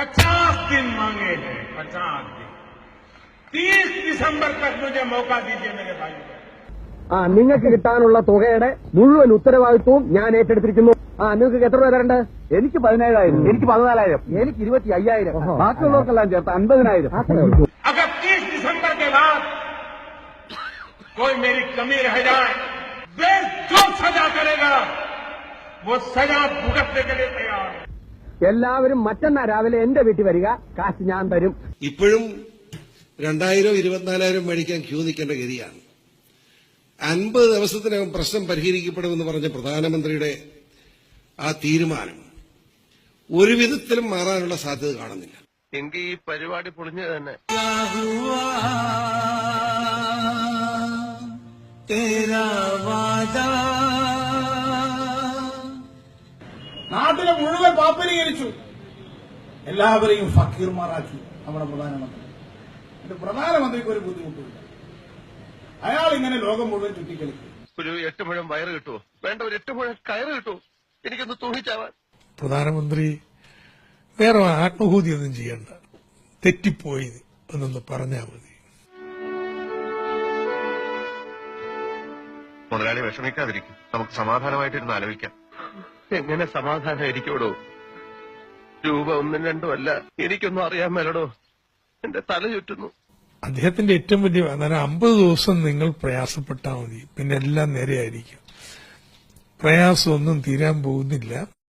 50 दिन मांगे हैं, 50 दिन। 30 दिसंबर तक मुझे मौका दीजिए मेरे भाई। നിങ്ങൾക്ക് കിട്ടാനുള്ള തുകയുടെ മുഴുവൻ ഉത്തരവാദിത്വവും ഞാൻ ഏറ്റെടുത്തിരിക്കുന്നു. നിങ്ങൾക്ക് എത്ര രൂപ തരണ്ട്? എനിക്ക് 17,000, എനിക്ക് 14,000, എനിക്ക് 25,000, ബാക്കിയുള്ളവർക്കെല്ലാം ചേർത്ത് 50,000. अगर 30 दिसंबर के बाद कोई मेरी कमी रह जाए, देश जो सजा करेगा वो सजा भुगतने के लिए तैयार है. എല്ലാവരും മറ്റന്നാ രാവിലെ എന്റെ വീട്ടിൽ വരിക, കാശ് ഞാൻ തരും. ഇപ്പോഴും 2,000 24,000 മേടിക്കാൻ ക്യൂ നിൽക്കേണ്ട ഗതിയാണ്. 50 ദിവസത്തിനകം പ്രശ്നം പരിഹരിക്കപ്പെടുമെന്ന് പറഞ്ഞ പ്രധാനമന്ത്രിയുടെ ആ തീരുമാനം ഒരു വിധത്തിലും മാറാനുള്ള സാധ്യത കാണുന്നില്ല. എങ്കിൽ ഈ പരിപാടി പൊളിഞ്ഞത് തന്നെ. നാട്ടിലെ മുഴുവൻ പാപ്പരീകരിച്ചു, എല്ലാവരെയും ഫക്കീർമാരാക്കി നമ്മുടെ പ്രധാനമന്ത്രി. പ്രധാനമന്ത്രിക്ക് ഒരു ബുദ്ധിമുട്ടില്ല, അയാൾ ഇങ്ങനെ ലോകം മുഴുവൻ ചുറ്റിക്കളിക്കും. ഒരു 8 മുഴം വയറ് കിട്ടുമോ? വേണ്ട, ഒരു 8 മുഴം കയറ് കിട്ടുമോ? എനിക്കൊന്ന് തൂങ്ങിച്ചാവാൻ. പ്രധാനമന്ത്രി വേറെ ആത്മഭൂതിയൊന്നും ചെയ്യണ്ട, തെറ്റിപ്പോയി എന്നൊന്ന് പറഞ്ഞാൽ മതി. മുതലാളി വിഷമിക്കാതിരിക്കും, നമുക്ക് സമാധാനമായിട്ടിരുന്ന് ആലോചിക്കാം. എങ്ങനെ സമാധാനമായിരിക്കോടോ? രൂപ 1ഉം 2ഉം അല്ല, എനിക്കൊന്നും അറിയാൻ മേലടോ, എന്റെ തല ചുറ്റുന്നു. അദ്ദേഹത്തിന്റെ ഏറ്റവും വലിയ 50 ദിവസം നിങ്ങൾ പ്രയാസപ്പെട്ടാൽ മതി, പിന്നെ എല്ലാം നേരെയായിരിക്കും. പ്രയാസമൊന്നും തീരാൻ പോകുന്നില്ല.